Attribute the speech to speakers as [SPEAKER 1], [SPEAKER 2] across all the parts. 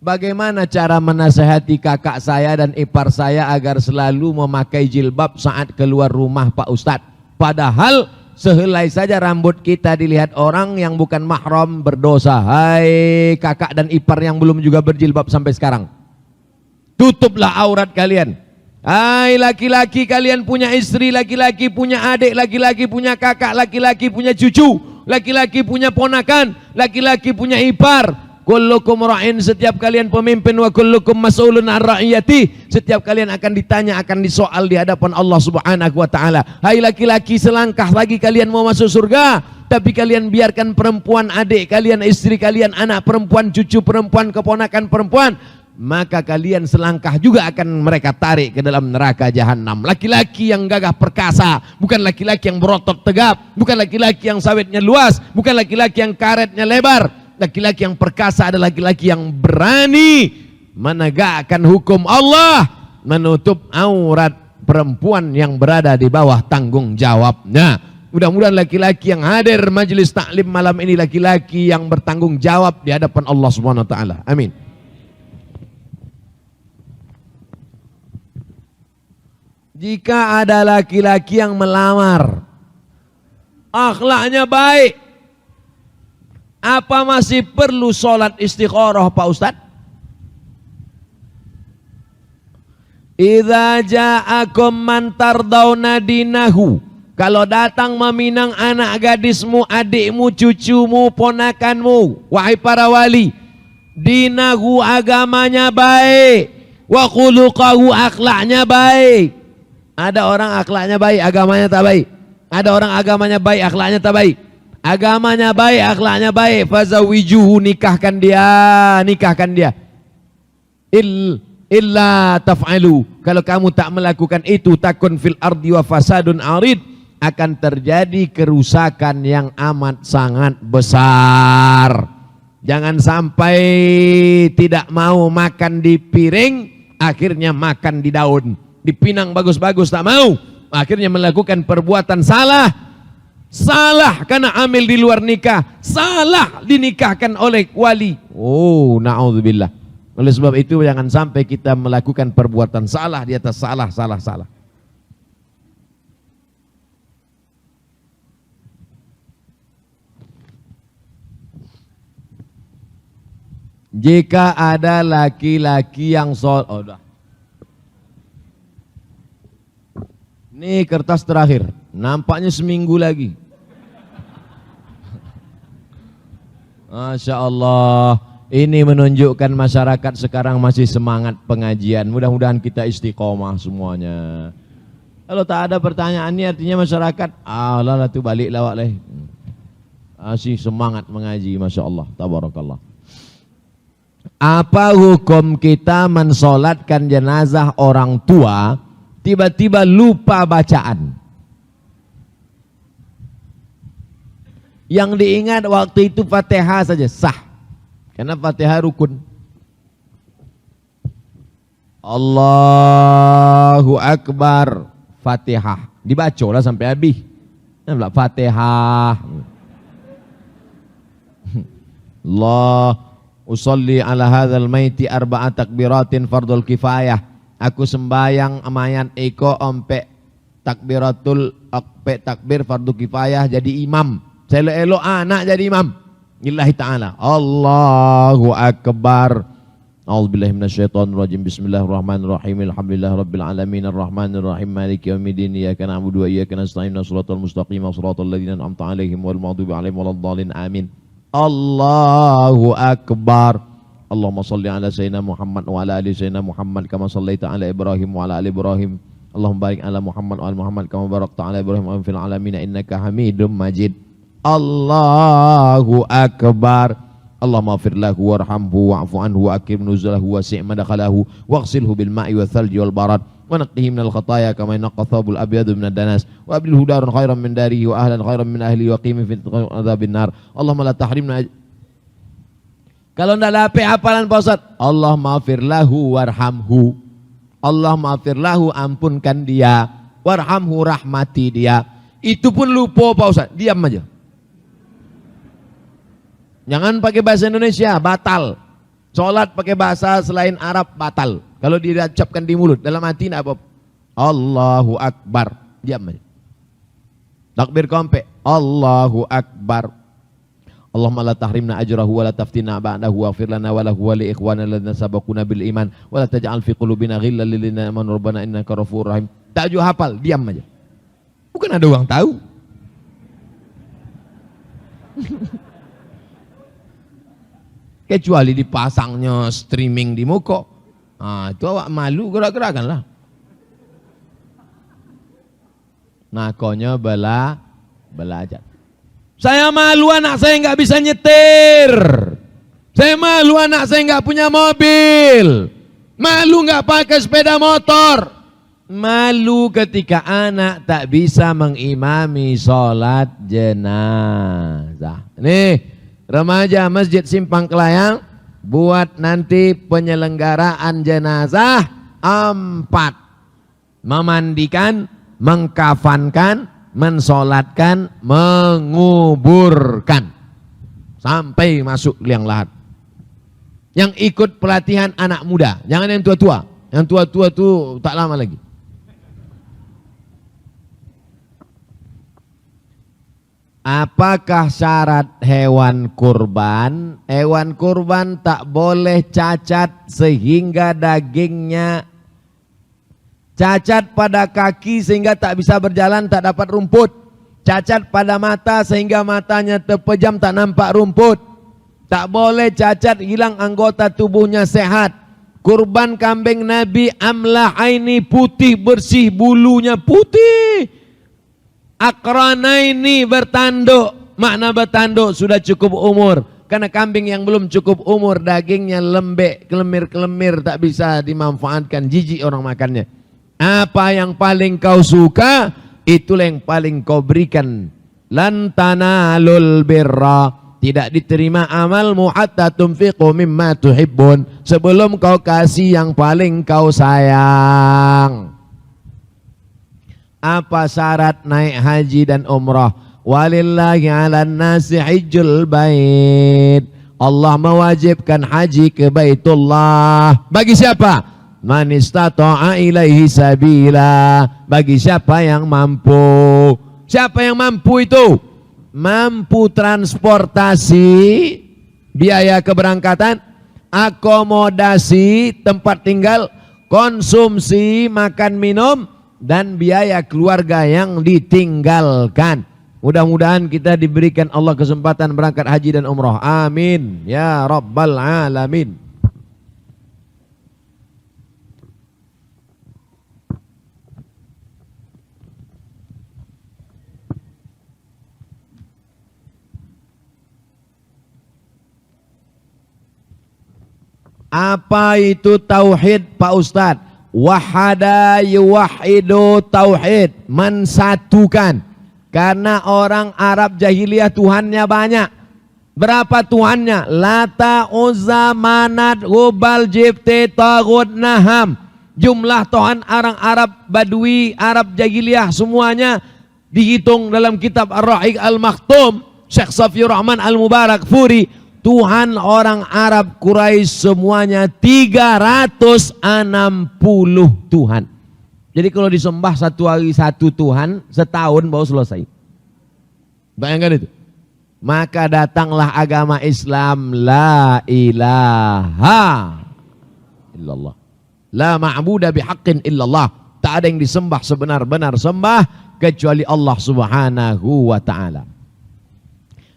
[SPEAKER 1] Bagaimana cara menasehati kakak saya dan ipar saya agar selalu memakai jilbab saat keluar rumah Pak Ustadz? Padahal sehelai saja rambut kita dilihat orang yang bukan mahram berdosa. Hai kakak dan ipar yang belum juga berjilbab sampai sekarang, tutuplah aurat kalian. Hai laki-laki, kalian punya istri, laki-laki punya adik, laki-laki punya kakak, laki-laki punya cucu, laki-laki punya ponakan, laki-laki punya ipar. Kullukum ra'in, setiap kalian pemimpin, wa kullukum mas'ulun an ra'iyati, setiap kalian akan ditanya, akan disoal di hadapan Allah Subhanahu wa taala. Hai laki-laki, selangkah lagi kalian mau masuk surga, tapi kalian biarkan perempuan adik kalian, istri kalian, anak perempuan, cucu perempuan, keponakan perempuan, maka kalian selangkah juga akan mereka tarik ke dalam neraka jahanam. Laki-laki yang gagah perkasa, bukan laki-laki yang berotot tegap, bukan laki-laki yang sawitnya luas, bukan laki-laki yang karetnya lebar. Laki-laki yang perkasa adalah laki-laki yang berani menegakkan hukum Allah, menutup aurat perempuan yang berada di bawah tanggung jawabnya. Mudah-mudahan laki-laki yang hadir majelis taklim malam ini laki-laki yang bertanggung jawab di hadapan Allah Subhanahu wa taala. Amin. Jika ada laki-laki yang melamar, akhlaknya baik, apa masih perlu sholat istikharah Pak Ustadz? Idza ja'akum man tardawna dinahu, kalau datang meminang anak gadismu, adikmu, cucumu, ponakanmu, wahai para wali, dinahu agamanya baik, wa khuluqahu akhlaknya baik. Ada orang akhlaknya baik, agamanya tak baik. Ada orang agamanya baik, akhlaknya tak baik. Agamanya baik, akhlaknya baik, fazawijuhu, nikahkan dia. Illa taf'alu, kalau kamu tak melakukan itu, takun fil ardi wa fasadun arid, akan terjadi kerusakan yang amat sangat besar. Jangan sampai tidak mau makan di piring, akhirnya makan di daun. Dipinang bagus-bagus tak mau, akhirnya melakukan perbuatan salah. Salah karena amil di luar nikah, salah dinikahkan oleh wali. Oh, na'udzubillah. Oleh sebab itu jangan sampai kita melakukan perbuatan salah di atas salah. Jika ada laki-laki yang ini kertas terakhir, nampaknya seminggu lagi. Masya Allah, ini menunjukkan masyarakat sekarang masih semangat pengajian. Mudah-mudahan kita istiqomah semuanya. Kalau tak ada pertanyaan ini artinya masyarakat, lah tu balik lawak leh. Masih semangat mengaji, Masya Allah, tabarakallah. Apa hukum kita mensolatkan jenazah orang tua, tiba-tiba lupa bacaan? Yang diingat waktu itu Fatihah saja sah, karena Fatihah rukun. Allahu Akbar, Fatihah dibacalah sampai habis. Fatihah. Allah usolli ala hadzal maiti arba'a takbiratin fardul kifayah. Aku sembayang mayat eko ompe takbir fardu kifayah jadi imam. Saya elok anak jadi imam. Lillahi ta'ala. Allahu Akbar. A'udzubillahi minasyaitonir rajim. Bismillahirrahmanirrahim. Alhamdulillahi rabbil alamin arrahmanir rahim maliki yaumiddin. Iyyaka na'budu wa iyyaka nasta'in. Shiratal mustaqim shiratal ladzina an'amta 'alaihim wal maghdubi 'alaihim waladdallin. Amin. Allahu Akbar. Allahumma salli ala sayyidina Muhammad wa ala ali sayyidina Muhammad kama sallaita ala Ibrahim wa ala ali Ibrahim. Allahumma barik ala Muhammad wa ala Muhammad kama barakta ala Ibrahim wa fil alamin innaka Hamidum Majid. Allahu Akbar. Allahumma ighfir lahu warhamhu wa'fu anhu wa akrim nuzulahu wasi' madkhalahu waghsilhu bil ma'i wal thalji wal barad wa naqqihi minal khataaya kama yanqa thawbul abyadu minad danas wa abilhu daran khairan min darihi wa ahlan khairan min ahlihi wa qimi fi adzabin nar. Allahumma la tahrimna. Kalau tidak ada hafalan Pak Ustaz, Allah maghfir lahu warhamhu. Allah maghfir lahu, ampunkan dia, warhamhu, rahmati dia. Itu pun lupa Pak Ustaz, diam aja. Jangan pakai bahasa Indonesia, batal. Sholat pakai bahasa selain Arab batal. Kalau diucapkan di mulut, dalam hati tidak apa. Allahu Akbar. Diam aja. Takbir kompe. Allahu Akbar. Allahumma la tahrimna ajrahu wa la taftina ba'dahu waghfir lana wa lahu wa li ikhwana alladziina sabaquna bil iman wa la taj'al fi qulubina ghillan lil ladzina amanu rabbana innaka ghafurur rahim. Tak juga hafal, diam aja. Bukan ada orang tahu. Kecuali dipasangnya streaming di muka. Itu awak malu gerak-gerakan lah. Nakonya belajar. Saya malu anak saya nggak bisa nyetir. Saya malu anak saya nggak punya mobil. Malu nggak pakai sepeda motor. Malu ketika anak tak bisa mengimami sholat jenazah. Nih, remaja Masjid Simpang Kelayang buat nanti penyelenggaraan jenazah 4. Memandikan, mengkafankan, mensolatkan, menguburkan sampai masuk liang lahat. Yang ikut pelatihan anak muda, jangan yang tua-tua. Yang tua-tua tuh tak lama lagi. Apakah syarat hewan kurban? Hewan kurban tak boleh cacat sehingga dagingnya cacat pada kaki sehingga tak bisa berjalan, tak dapat rumput. Cacat pada mata sehingga matanya terpejam, tak nampak rumput. Tak boleh cacat, hilang anggota tubuhnya sehat. Kurban kambing Nabi amlah aini, putih bersih, bulunya putih. Akranaini, bertanduk. Makna bertanduk sudah cukup umur. Karena kambing yang belum cukup umur dagingnya lembek, kelemir-kelemir, tak bisa dimanfaatkan, jijik orang makannya. Apa yang paling kau suka, itulah yang paling kau berikan. Lan tanalul birra, tidak diterima amalmu hatta tunfiqu mimma tuhibbun, sebelum kau kasih yang paling kau sayang. Apa syarat naik haji dan umrah? Walillahi 'alan nasi hajjul bait. Allah mewajibkan haji ke Baitullah. Bagi siapa? Man istata'a ilaihi sabila, bagi siapa yang mampu. Siapa yang mampu itu? Mampu transportasi, biaya keberangkatan, akomodasi, tempat tinggal, konsumsi, makan minum, dan biaya keluarga yang ditinggalkan. Mudah-mudahan kita diberikan Allah kesempatan berangkat haji dan umrah. Amin ya rabbal alamin. Apa itu tauhid Pak Ustadz? Wahada yuwahidu tauhid, mensatukan. Karena orang Arab jahiliyah Tuhannya banyak. Berapa Tuhannya? Lata, Uzza, Manat, Hubal, Jibti, Taghut, Naham. Jumlah Tuhan orang Arab Badui, Arab jahiliyah semuanya dihitung dalam kitab Ar-Rahiq Al-Maktum, Syekh Safiur Rahman Al-Mubarak Furi. Tuhan orang Arab Quraisy semuanya 360 Tuhan. Jadi kalau disembah satu hari satu Tuhan, setahun baru selesai. Bayangkan itu. Maka datanglah agama Islam, la ilaha illallah. La ma'budu bihaqqin illallah. Tak ada yang disembah sebenar-benar sembah kecuali Allah Subhanahu wa ta'ala.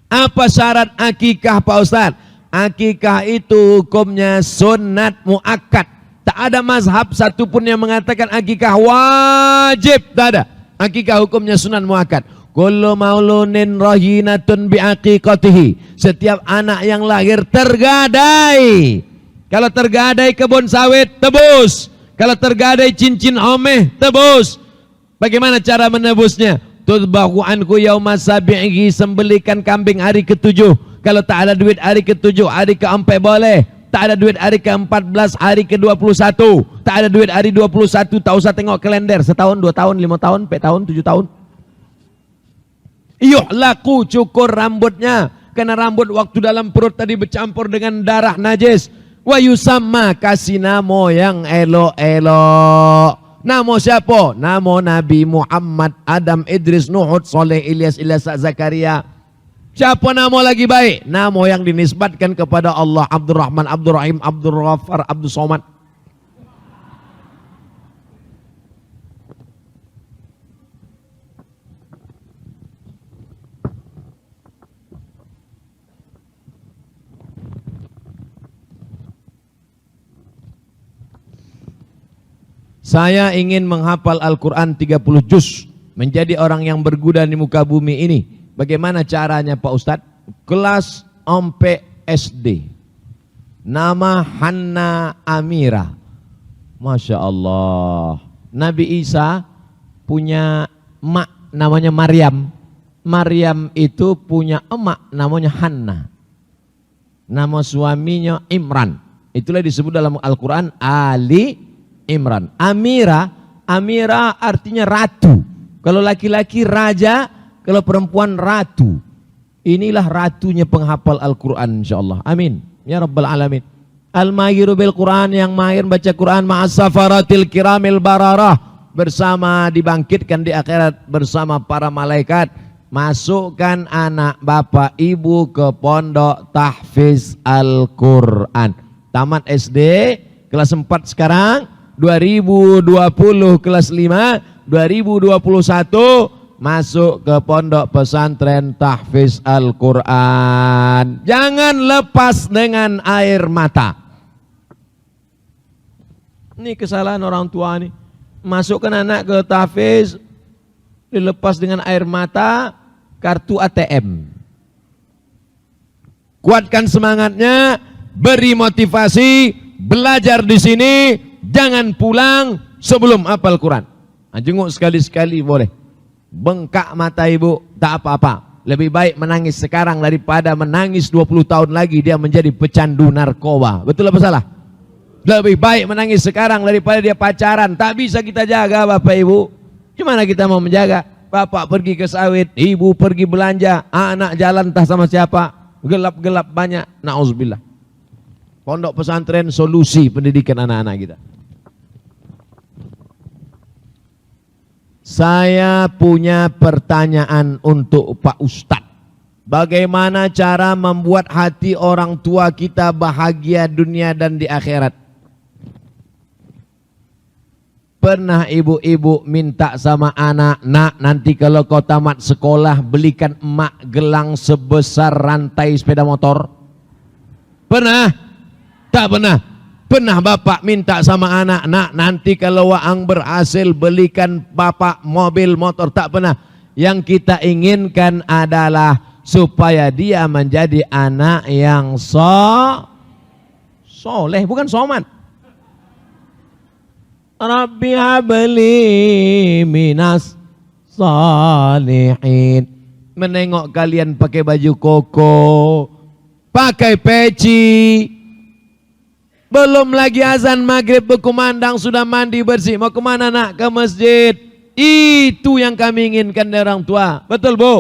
[SPEAKER 1] Apa syarat akikah Pak Ustaz? Akikah itu hukumnya sunat muakkad. Tak ada mazhab satupun yang mengatakan akikah wajib. Tak ada. Akikah hukumnya sunat muakkad. Kullu maulunin rahinatun biaqiqatihi. Setiap anak yang lahir tergadai. Kalau tergadai kebun sawit, tebus. Kalau tergadai cincin omeh, tebus. Bagaimana cara menebusnya? Tudbahu anku yauma sabi'i, sembelikan kambing hari ke-7. Kalau tak ada duit hari ke-7, hari ke-4 boleh. Tak ada duit hari ke-14, hari ke-21. Tak ada duit hari 21, tak usah tengok kalender. Setahun, 2 tahun, 5 tahun, 4 tahun, 7 tahun. Yuhlaku, cukur rambutnya. Karena rambut waktu dalam perut tadi bercampur dengan darah najis. Wa yusamma kasih namo yang elok-elok. Namo siapa? Namo Nabi Muhammad, Adam, Idris, Nuh, Saleh, Ilyas, Zakaria. Siapa nama lagi baik? Nama yang dinisbatkan kepada Allah. Abdurrahman, Abdurrahim, Abdul Ghaffar, Abdul Somad. Saya ingin menghafal Al-Quran 30 juz, menjadi orang yang berguna di muka bumi ini. Bagaimana caranya Pak Ustadz? Kelas sampai SD. Nama Hanna Amira. Masya Allah. Nabi Isa punya emak namanya Maryam. Maryam itu punya emak namanya Hanna. Nama suaminya Imran. Itulah disebut dalam Al-Quran Ali Imran. Amira, Amira artinya ratu. Kalau laki-laki raja, kalau perempuan ratu. Inilah ratunya penghafal Al-Quran insyaallah. Amin. Ya Rabbal Alamin. Al-mahiru bil Quran, yang mahir baca Quran, ma'as-safaratil kiramil bararah, bersama dibangkitkan di akhirat bersama para malaikat. Masukkan anak bapak ibu ke pondok tahfiz Al-Quran. Tamat SD kelas 4 sekarang, 2020 kelas 5, 2021 masuk ke pondok pesantren tahfiz Al-Quran. Jangan lepas dengan air mata. Ini kesalahan orang tua nih. Masukkan anak ke tahfiz, dilepas dengan air mata, kartu ATM. Kuatkan semangatnya, beri motivasi, belajar di sini. Jangan pulang sebelum hafal Quran. Jenguk sekali-sekali boleh. Bengkak mata ibu, tak apa-apa. Lebih baik menangis sekarang daripada menangis 20 tahun lagi dia menjadi pecandu narkoba. Betul apa salah? Lebih baik menangis sekarang daripada dia pacaran. Tak bisa kita jaga Bapak Ibu. Gimana kita mau menjaga? Bapak pergi ke sawit, ibu pergi belanja, anak jalan entah sama siapa. Gelap-gelap banyak. Na'udzubillah. Pondok pesantren solusi pendidikan anak-anak kita. Saya punya pertanyaan untuk Pak Ustadz. Bagaimana cara membuat hati orang tua kita bahagia dunia dan di akhirat? Pernah ibu-ibu minta sama anak, nak nanti kalau kau tamat sekolah belikan emak gelang sebesar rantai sepeda motor? Pernah? Tak pernah. Pernah bapak minta sama anak, nak nanti kalau Waang berhasil belikan bapak mobil motor? Tak pernah. Yang kita inginkan adalah supaya dia menjadi anak yang soleh, bukan soman. Rabbi habli minas salihin. Menengok kalian pakai baju koko, pakai peci, belum lagi azan maghrib berkumandang sudah mandi bersih. Mau kemana nak? Ke masjid. Itu yang kami inginkan dari orang tua. Betul Bu?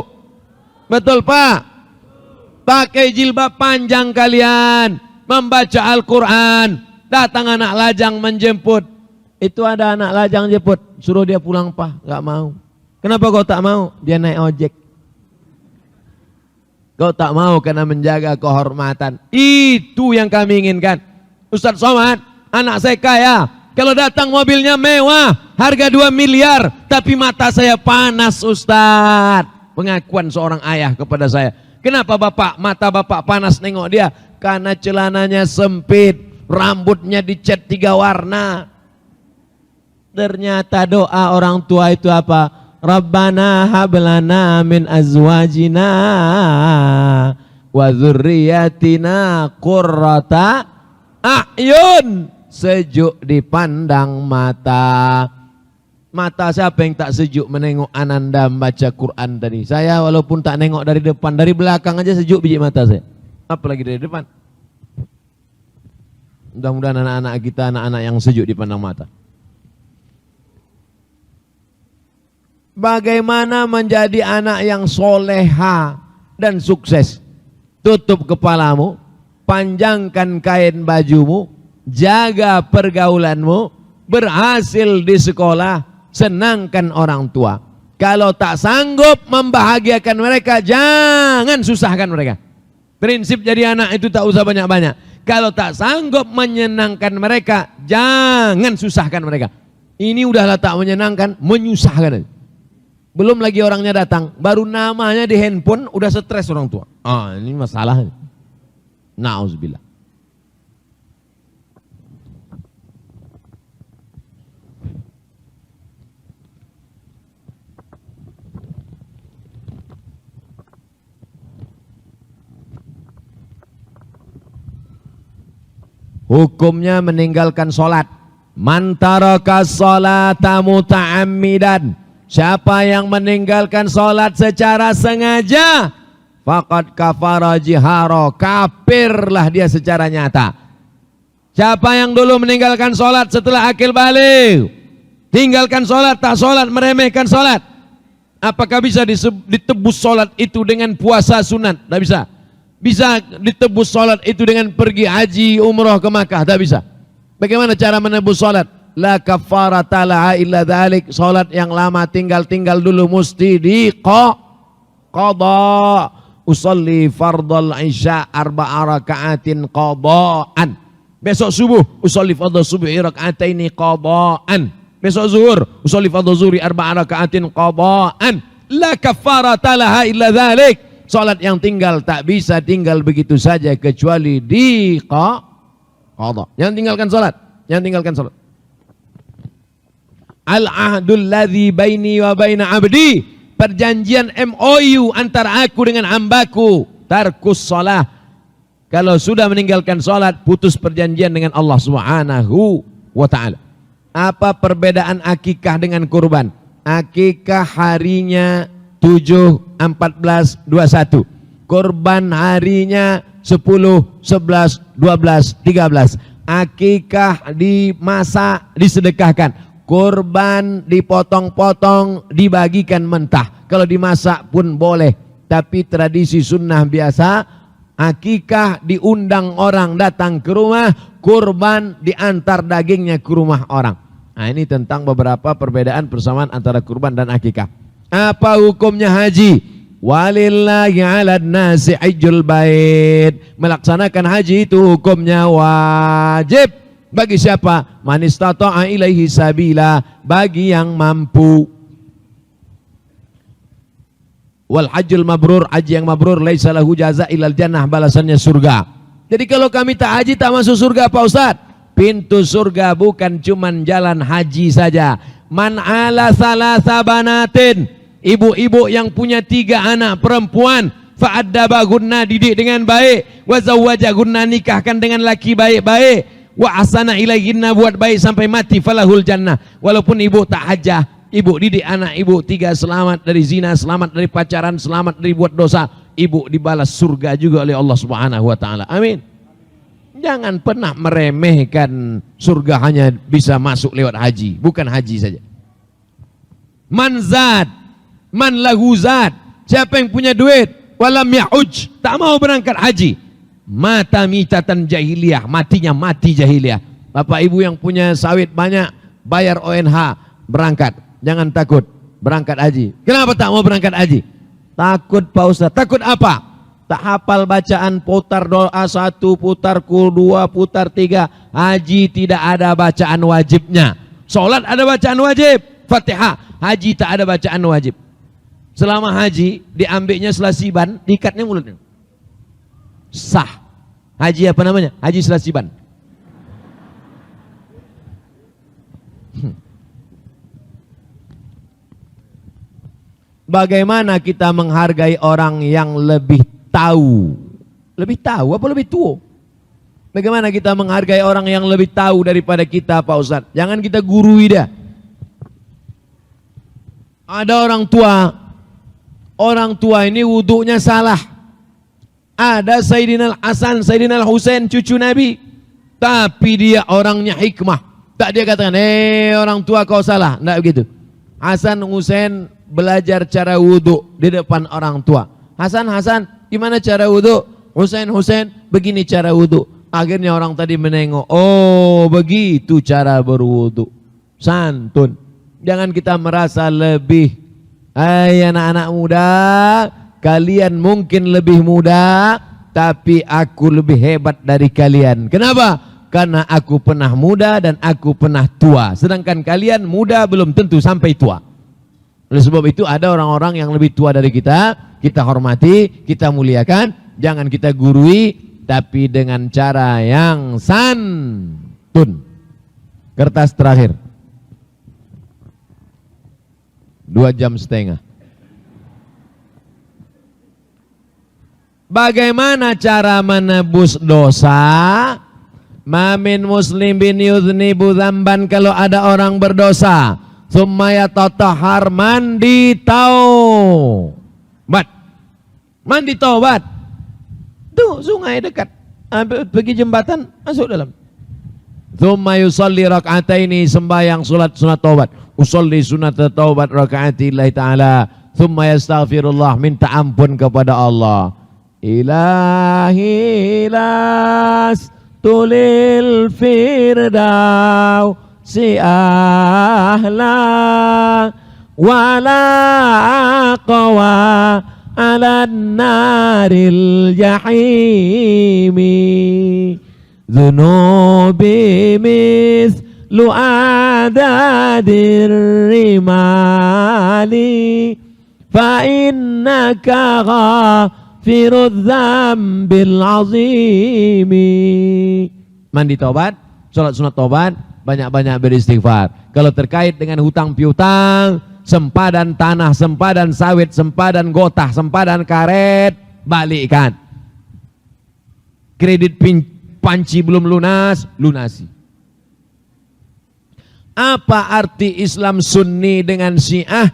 [SPEAKER 1] Betul Pak? Pakai jilbab panjang kalian, membaca Al-Quran. Datang anak lajang menjemput. Itu ada anak lajang jemput, suruh dia pulang Pak. Gak mau. Kenapa kau tak mau? Dia naik ojek. Kau tak mau karena menjaga kehormatan. Itu yang kami inginkan. Ustadz Somad, anak saya kaya. Kalau datang mobilnya mewah, harga 2 miliar, tapi mata saya panas Ustadz. Pengakuan seorang ayah kepada saya. Kenapa bapak, mata bapak panas nengok dia? Karena celananya sempit, rambutnya dicat 3 warna. Ternyata doa orang tua itu apa? Rabbana hablana min azwajina wa dzurriyyatina qurrata a'yun, sejuk dipandang mata. Mata siapa yang tak sejuk menengok Ananda membaca Quran tadi? Saya walaupun tak nengok dari depan, dari belakang aja sejuk biji mata saya. Apalagi dari depan. Mudah-mudahan anak-anak kita anak-anak yang sejuk dipandang mata. Bagaimana menjadi anak yang soleha dan sukses? Tutup kepalamu, panjangkan kain bajumu, jaga pergaulanmu, berhasil di sekolah, senangkan orang tua. Kalau tak sanggup membahagiakan mereka, jangan susahkan mereka. Prinsip jadi anak itu tak usah banyak-banyak. Kalau tak sanggup menyenangkan mereka, jangan susahkan mereka. Ini udahlah tak menyenangkan, menyusahkan. Belum lagi orangnya datang, baru namanya di handphone udah stres orang tua. Ini masalah. Nauzubillah. Hukumnya meninggalkan sholat. Man taraka sholata muta'ammidan, siapa yang meninggalkan sholat secara sengaja, faqad kafara jihara, kafirlah dia secara nyata. Siapa yang dulu meninggalkan sholat setelah akil balik, tinggalkan sholat, tak sholat, meremehkan sholat, apakah bisa ditebus sholat itu dengan puasa sunat? Tak bisa. Bisa ditebus sholat itu dengan pergi haji umrah ke Makkah? Tak bisa. Bagaimana cara menebus sholat? La kafarata laha illa dhalik. Sholat yang lama tinggal dulu mesti qada. Usalli fardal isya arba'a raka'atin qada'an. Besok subuh usalli fardal subuh raka'ataini qada'an. Besok zuhur usalli fardal zuhri arba'a raka'atin qada'an. La kafarata laha illa dhalik. Salat yang tinggal tak bisa tinggal begitu saja kecuali di qada. Jangan tinggalkan salat, jangan tinggalkan salat. Al-ahdul ladzi baini wa baina abdi, perjanjian MOU antara aku dengan hambaku, tarkus shalah. Kalau sudah meninggalkan salat, putus perjanjian dengan Allah Subhanahu wa taala. Apa perbedaan akikah dengan kurban? Akikah harinya 7, 14, 21. Kurban harinya 10, 11, 12, 13. Akikah dimasak, disedekahkan. Kurban dipotong-potong, dibagikan mentah. Kalau dimasak pun boleh. Tapi tradisi sunnah biasa, akikah diundang orang datang ke rumah, kurban diantar dagingnya ke rumah orang. Nah, ini tentang beberapa perbedaan persamaan antara kurban dan akikah. Apa hukumnya haji? Walillahi 'alan nasi hajjul bait. Melaksanakan haji itu hukumnya wajib. Bagi siapa? Man istata'a ilaihi sabila, bagi yang mampu. Wal hajjul mabrur, haji yang mabrur laisa lahu jaza ilal jannah, balasannya surga. Jadi kalau kami tak haji tak masuk surga Pak Ustaz. Pintu surga bukan cuman jalan haji saja. Man ala salasa banatin, ibu-ibu yang punya 3 anak perempuan, fa'addabahunna, didik dengan baik, wa zawwajahunna, nikahkan dengan laki baik-baik, wa asana ilaihinna, buat baik sampai mati, falahul jannah. Walaupun ibu tak hajah, ibu didik anak ibu 3 selamat dari zina, selamat dari pacaran, selamat dari buat dosa, ibu dibalas surga juga oleh Allah Subhanahu wa taala. Amin. Jangan pernah meremehkan surga hanya bisa masuk lewat haji, bukan haji saja. Man zad, man lahu zad, siapa yang punya duit walam ya'uj, tak mau berangkat haji, mata mitatan jahiliyah, matinya mati jahiliyah. Bapak ibu yang punya sawit banyak, bayar ONH, berangkat, jangan takut berangkat haji. Kenapa tak mau berangkat haji? Takut Pak Ustaz. Takut apa? Tak hafal bacaan, putar doa 1, putar kul 2, putar 3. Haji tidak ada bacaan wajibnya. Sholat ada bacaan wajib, Fatihah. Haji tak ada bacaan wajib. Selama haji diambilnya selasiban, diikatnya mulutnya. Sah. Haji apa namanya? Haji selasiban. Bagaimana kita menghargai orang yang lebih tahu? Lebih tahu apa lebih tua? Bagaimana kita menghargai orang yang lebih tahu daripada kita Pak Ustadz? Jangan kita gurui dia. Ada orang tua ini wudhunya salah. Ada Sayyidina Hasan, Sayyidina Husain, cucu Nabi, tapi dia orangnya hikmah. Tak dia katakan, orang tua kau salah. Tidak begitu. Hasan Husain belajar cara wudhu di depan orang tua. Hasan, gimana cara wudhu? Husain, begini cara wudhu. Akhirnya orang tadi menengok, oh begitu cara berwudhu. Santun. Jangan kita merasa lebih. Hai anak-anak muda, kalian mungkin lebih muda, tapi aku lebih hebat dari kalian. Kenapa? Karena aku pernah muda dan aku pernah tua. Sedangkan kalian muda belum tentu sampai tua. Oleh sebab itu ada orang-orang yang lebih tua dari kita hormati, kita muliakan, jangan kita gurui, tapi dengan cara yang santun. Kertas terakhir. 2,5 jam. Bagaimana cara menebus dosa? Mamin muslim bin yudhnibu dzamban, kalau ada orang berdosa, summa yatatahhar, mandi taubat. Mandi taubat. Tuh sungai dekat. Pergi jembatan, masuk dalam. Summa yusalli rak'ataini, sembahyang salat sunat taubat. Usolli sunat taubat raka'ati lillahi ta'ala. Summa yastaghfirullah, minta ampun kepada Allah. Ilahi las tulil firdaus si ahla wala aqwa ala naril jahimi dhunubi mislu adadir rimali fa innaka ghafirudz dzambil azimi. Mandi taubat, sholat sunat taubat, banyak-banyak beristighfar. Kalau terkait dengan hutang piutang, sempadan tanah, sempadan sawit, sempadan gotah, sempadan karet, balikkan. Kredit panci belum lunas, lunasi. Apa arti Islam Sunni dengan Syiah?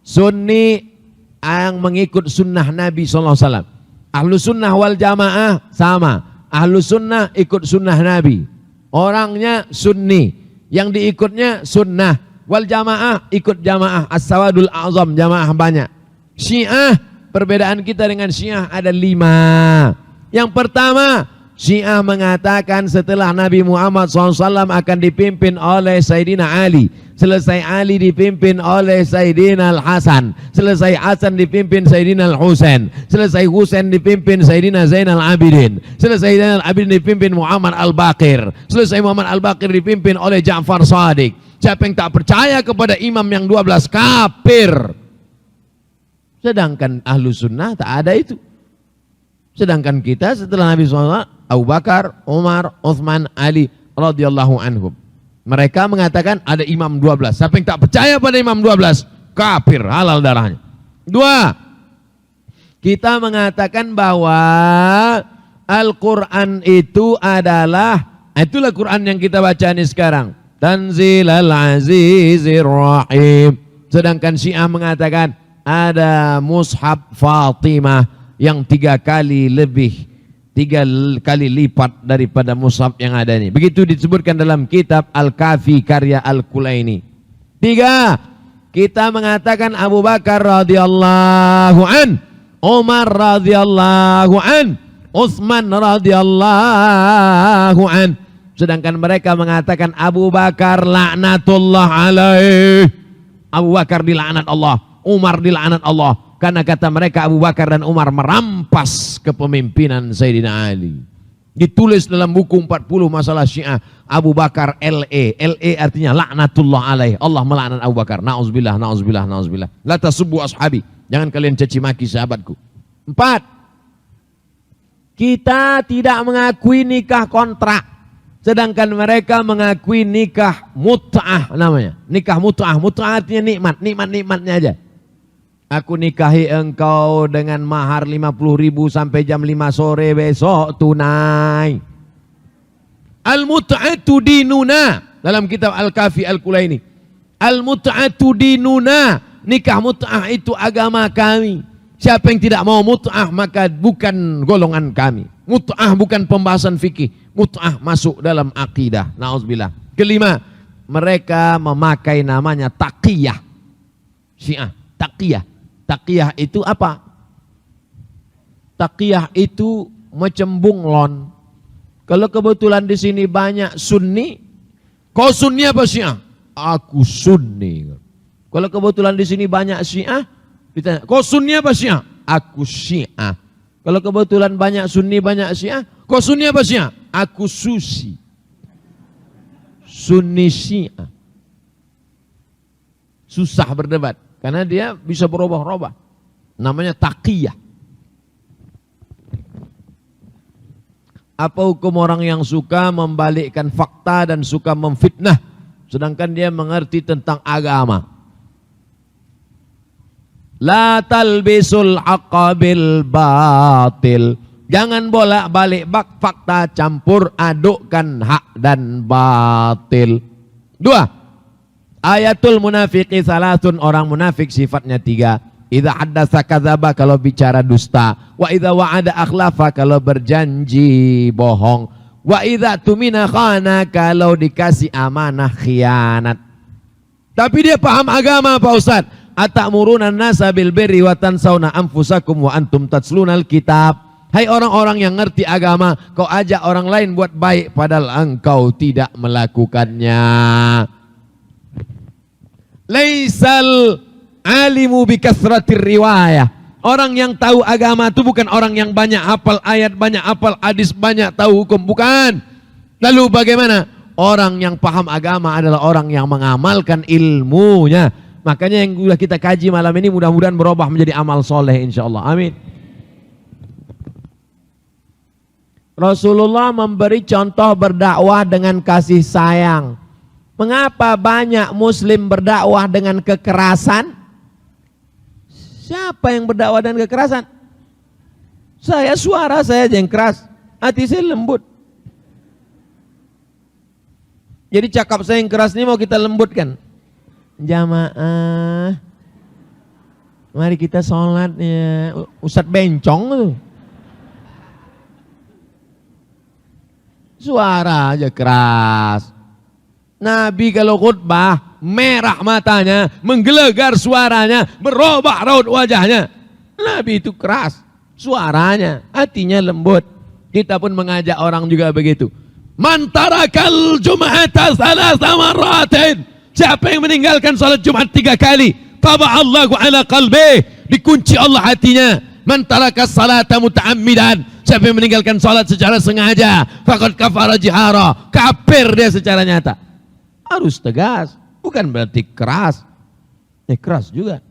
[SPEAKER 1] Sunni yang mengikut sunnah Nabi SAW. Ahlu sunnah wal jamaah sama. Ahlu sunnah ikut sunnah Nabi. Orangnya sunni, yang diikutnya sunnah. Wal jamaah ikut jamaah as-sawadul azam, jamaah banyak. Syiah, perbedaan kita dengan Syiah ada 5. Yang pertama, Syiah mengatakan setelah Nabi Muhammad SAW akan dipimpin oleh Sayyidina Ali. Selesai Ali dipimpin oleh Sayyidina Al-Hasan. Selesai Hasan dipimpin Sayyidina Al-Husain. Selesai Husain dipimpin Sayyidina Zainal Abidin. Selesai Zainal Abidin dipimpin Muhammad Al-Baqir. Selesai Muhammad Al-Baqir dipimpin oleh Ja'far Shadiq. Siapa yang tak percaya kepada imam yang 12 kafir. Sedangkan ahlu sunnah tak ada itu. Sedangkan kita setelah Nabi SAW, Abu Bakar, Umar, Uthman, Ali radhiyallahu anhum. Mereka mengatakan ada imam 12. Siapa yang tak percaya pada imam 12, kafir, halal darahnya. 2, kita mengatakan bahwa Al-Quran itu adalah, itulah Quran yang kita baca ini sekarang, Tanzilal Azizir Rahim. Sedangkan Syiah mengatakan ada Mushaf Fatimah yang 3 kali lipat daripada mushaf yang ada ini. Begitu disebutkan dalam kitab Al-Kafi karya Al-Kulaini. 3, kita mengatakan Abu Bakar radhiyallahu an, Umar radhiyallahu an, Utsman radhiyallahu an. Sedangkan mereka mengatakan Abu Bakar laknatullah alaih. Abu Bakar dilaknat Allah, Umar dilaknat Allah. Karena kata mereka Abu Bakar dan Umar merampas kepemimpinan Sayyidina Ali. Ditulis dalam buku 40 masalah Syiah, Abu Bakar LE. LE artinya laknatullah alaih. Allah melaknat Abu Bakar. Na'udzubillah, na'udzubillah, na'udzubillah. La tasubbu ashabi. Jangan kalian caci maki sahabatku. 4, kita tidak mengakui nikah kontrak. Sedangkan mereka mengakui nikah mut'ah namanya. Nikah mut'ah. Mut'ah artinya nikmat. Nikmat-nikmatnya aja. Aku nikahi engkau dengan mahar 50.000 sampai jam 5 sore besok tunai. Al-mut'atu dinuna. Dalam kitab Al-Kafi Al-Kulaini. Al-mut'atu dinuna. Nikah mut'ah itu agama kami. Siapa yang tidak mau mut'ah maka bukan golongan kami. Mut'ah bukan pembahasan fikih. Mut'ah masuk dalam akidah. Na'udzubillah. 5, mereka memakai namanya taqiyah. Syiah. Taqiyah. Taqiyah itu apa? Taqiyah itu macam bunglon. Kalau kebetulan di sini banyak Sunni, kau Sunni apa Syiah? Aku Sunni. Kalau kebetulan di sini banyak Syiah, ditanya, kau Sunni apa Syiah? Aku Syiah. Kalau kebetulan banyak Sunni banyak Syiah, kau Sunni apa Syiah? Aku Susi. Sunni Syiah. Susah berdebat karena dia bisa berubah-ubah. Namanya taqiyah. Apa hukum orang yang suka membalikkan fakta dan suka memfitnah sedangkan dia mengerti tentang agama? La talbisul haqqa bil batil. Jangan bolak-balik fakta, campur adukkan hak dan batil. 2. Ayatul munafiqi salasun, orang munafik sifatnya 3. Idza haddatsa kadzaba, kalau bicara dusta. Wa idza wa'ada akhlafa, kalau berjanji bohong. Wa idza tumina khana, kalau dikasih amanah khianat. Tapi dia paham agama Pak Ustaz. Atamuruna nasa bil birri wa tansawna anfusakum wa antum tatslunal kitab. Hai orang-orang yang ngerti agama, kau ajak orang lain buat baik padahal engkau tidak melakukannya. Laisal alimu bi kasratir riwayah. Orang yang tahu agama itu bukan orang yang banyak hafal ayat, banyak hafal hadis, banyak tahu hukum, bukan. Lalu bagaimana? Orang yang paham agama adalah orang yang mengamalkan ilmunya. Makanya yang sudah kita kaji malam ini mudah-mudahan berubah menjadi amal soleh insyaallah. Amin. Rasulullah memberi contoh berdakwah dengan kasih sayang. Mengapa banyak muslim berdakwah dengan kekerasan? Siapa yang berdakwah dengan kekerasan? Suara saya yang keras, hati saya lembut. Jadi cakap saya yang keras ini mau kita lembutkan. Jamaah, mari kita sholat ya. Ustadz bencong tuh. Suara aja keras. Nabi kalau khutbah merah matanya, menggelegar suaranya, berubah raut wajahnya. Nabi itu keras suaranya, hatinya lembut. Kita pun mengajak orang juga begitu. Man tarakal jum'ata thalatha marratin. Siapa yang meninggalkan salat Jumat 3 kali, taba'allahu ala qalbih, dikunci Allah hatinya. Man tarakas salata muta'ammidan. Siapa yang meninggalkan salat secara sengaja, faqad kafara jihara, kafir dia secara nyata. Harus tegas, bukan berarti keras. Keras juga.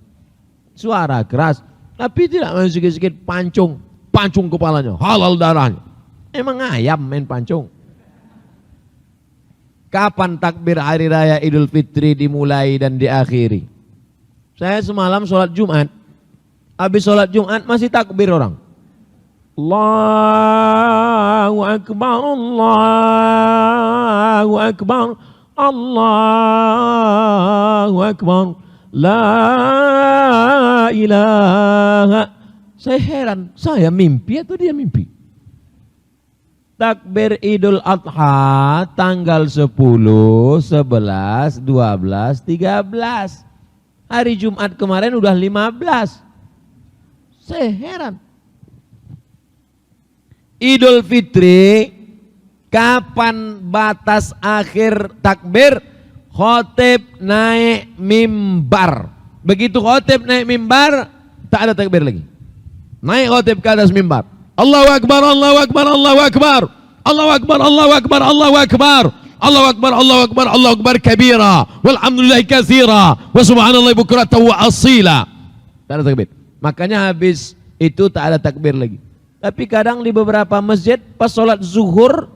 [SPEAKER 1] Suara keras, tapi tidak main sedikit-sedikit pancung kepalanya, halal darahnya. Emang ayam main pancung. Kapan takbir hari raya Idul Fitri dimulai dan diakhiri? Saya semalam sholat Jumat, habis sholat Jumat masih takbir orang. Allahu Akbar, Allahu Akbar, Allahu Akbar, La ilaha. Saya heran, saya mimpi atau dia mimpi? Takbir Idul Adha tanggal 10, 11, 12, 13. Hari Jumat kemarin udah 15. Saya heran. Idul Fitri, kapan batas akhir takbir? Khotib naik mimbar. Begitu khotib naik mimbar, tak ada takbir lagi. Naik khotib ke atas mimbar. Allahu Akbar, Allahu Akbar, Allahu Akbar, Allahu Akbar, Allahu Akbar, Allahu Akbar, Allahu Akbar, Allahu Akbar, Allahu Akbar kabira, walhamdulillah katsira, wa subhanallah bukratan wa asila. Tak ada takbir. Makanya habis itu tak ada takbir lagi. Tapi kadang di beberapa masjid pas sholat zuhur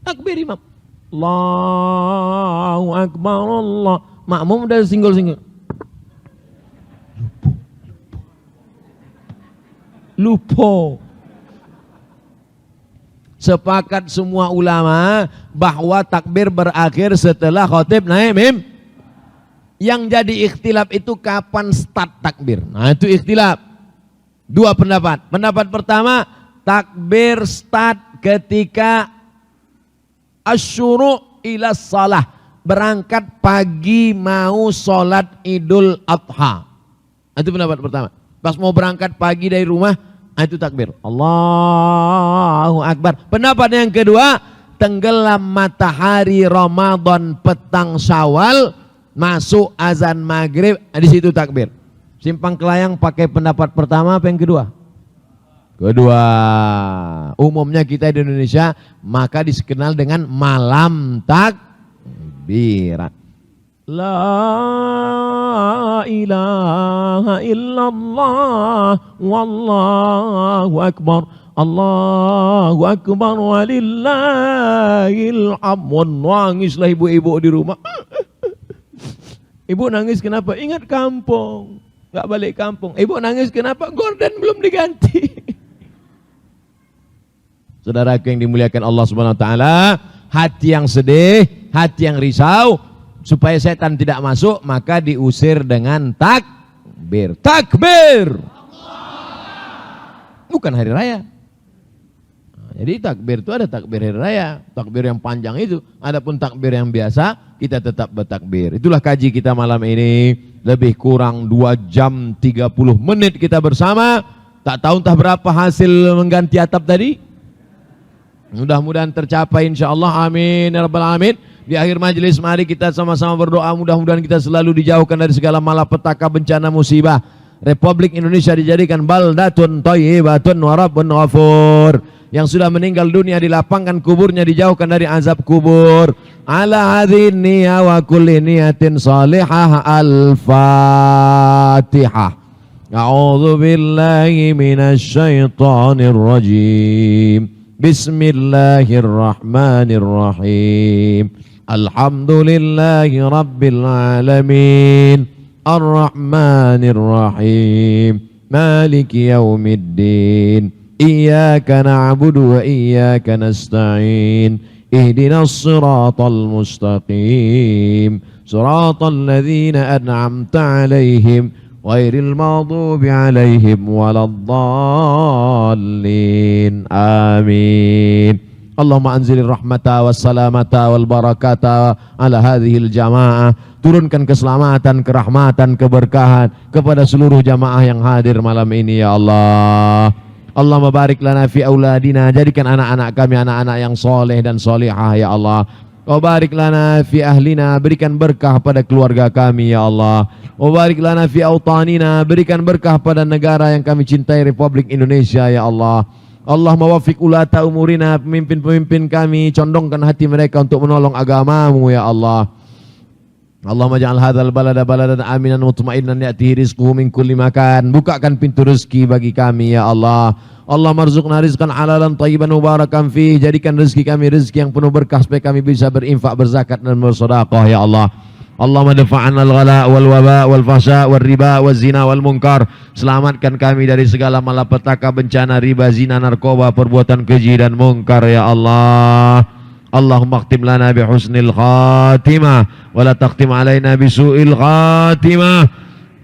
[SPEAKER 1] takbir imam. Allahu Akbar, Allah. Makmum udah singgul-singgul. Lupa. Sepakat semua ulama bahwa takbir berakhir setelah khotib naik mim. Yang jadi ikhtilaf itu kapan start takbir. Nah itu ikhtilaf. Dua pendapat. Pendapat pertama, takbir start ketika asyuru ila salah. Berangkat pagi mau sholat Idul Adha. Itu pendapat pertama. Pas mau berangkat pagi dari rumah, Itu takbir. Allahu Akbar. Pendapat yang kedua, tenggelam matahari Ramadan petang Syawal, masuk azan maghrib, di situ takbir. Simpang Kelayang pakai pendapat pertama apa yang kedua? Kedua. Umumnya kita di Indonesia maka dikenal dengan malam takbiran. La ilaha illallah wallahu akbar. Allahu akbar walillahil hamd. Nangislah ibu-ibu di rumah. Ibu nangis kenapa? Ingat kampung. Enggak balik kampung. Ibu nangis kenapa? Gorden belum diganti. Saudaraku yang dimuliakan Allah Subhanahu wa taala, hati yang sedih, hati yang risau, supaya setan tidak masuk, maka diusir dengan takbir. Takbir. Bukan hari raya. Jadi takbir itu ada takbir hari raya, takbir yang panjang itu. Adapun takbir yang biasa, kita tetap bertakbir. Itulah kaji kita malam ini. Lebih kurang 2 jam 30 menit kita bersama. Tak tahu entah berapa hasil mengganti atap tadi. Mudah-mudahan tercapai insyaallah. Amin ya rabbal alamin. Di akhir majelis mari kita sama-sama berdoa, mudah-mudahan kita selalu dijauhkan dari segala malapetaka, bencana, musibah. Republik Indonesia dijadikan baldatun thayyibatun wa rabbun ghafur. Yang sudah meninggal dunia dilapangkan kuburnya, dijauhkan dari azab kubur. Ala hadhihi niyya wa kulli niyatin salihah. Al-Fatihah. A'udzu billahi minasy syaithanir rajim. Bismillahirrahmanirrahim. Alhamdulillahi rabbil alamin. Ar-Rahmanir-Rahim. Maliki yaumiddin. Iyyaka na'budu wa iyyaka nasta'in. Ihdinas siratal mustaqim. Siratal ladzina an'amta 'alaihim ghairil maghdubi 'alaihim waladdallin. Amin. Allahumma anzilir rahmata wassalamata wal barakata ala hadhil jamaah. Turunkan keselamatan, kerahmatan, keberkahan kepada seluruh jamaah yang hadir malam ini ya Allah. Allahumma barik lana fi auladina, jadikan anak-anak kami anak-anak yang soleh dan solihah ya Allah. Wa barik lana fi ahlina, berikan berkah pada keluarga kami ya Allah. Wa barik lana fi autanina, berikan berkah pada negara yang kami cintai, Republik Indonesia ya Allah. Allahumma wafiq ulata umurina, pemimpin-pemimpin kami, condongkan hati mereka untuk menolong agamamu ya Allah. Allahumma ja'al hadzal balada baladan aminan mutmainnan ya'tihi rizquhu min kulli makan. Bukakan pintu rezeki bagi kami ya Allah. Allahumma rzuqna rizqan halalan thayyiban mubarakan fih. Jadikan rezeki kami rezeki yang penuh berkah supaya kami bisa berinfak, berzakat dan bersedekah ya Allah. Allahumma dafa'anna al-ghala wal waba wal fahsya wal riba wal zina wal munkar. Selamatkan kami dari segala malapetaka, bencana, riba, zina, narkoba, perbuatan keji dan munkar ya Allah. Allahumma khtim lana bi husnil khatimah wa la takhtim alaina bi su'il khatimah.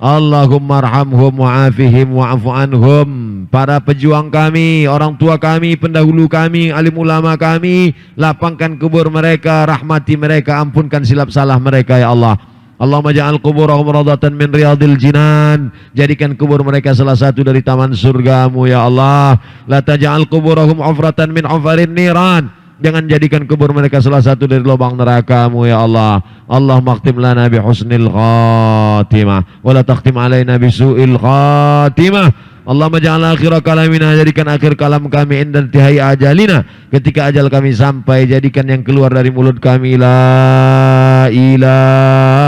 [SPEAKER 1] Allahumma arhamhum wa'afihim wa'afu anhum. Para pejuang kami, orang tua kami, pendahulu kami, alim ulama kami, lapangkan kubur mereka, rahmati mereka, ampunkan silap salah mereka ya Allah. Allahumma ja'al kuburahum radatan min riyadil jinan. Jadikan kubur mereka salah satu dari taman surgamu ya Allah. La taj'al kuburahum hufratan min hufarin niran. Jangan jadikan kubur mereka salah satu dari lubang neraka-Mu ya Allah. Allahumma khtim lana bi husnil khatimah wa la takhtim alaina bi su'il khatimah. Allahumma ja'al akhir kalamina, jadikan akhir kalam kami inda intihai ajalina, ketika ajal kami sampai, jadikan yang keluar dari mulut kami la ilaha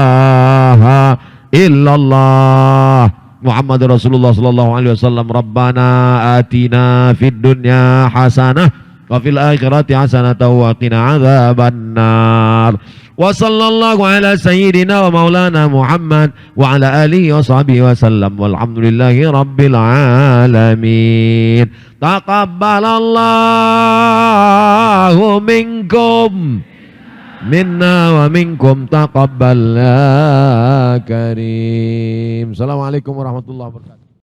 [SPEAKER 1] illallah Muhammadur Rasulullah sallallahu alaihi wasallam. Rabbana atina fid dunya hasanah wa fil akhirati hasanatan wa qina adzabannar. Wa sallallahu ala sayyidina wa maulana Muhammad wa ala alihi wa sahbihi wa sallam. Walhamdulillahi rabbil alamin. Taqabbalallahu minkum minna wa minkum taqabbal ya karim. Assalamualaikum warahmatullahi wabarakatuh.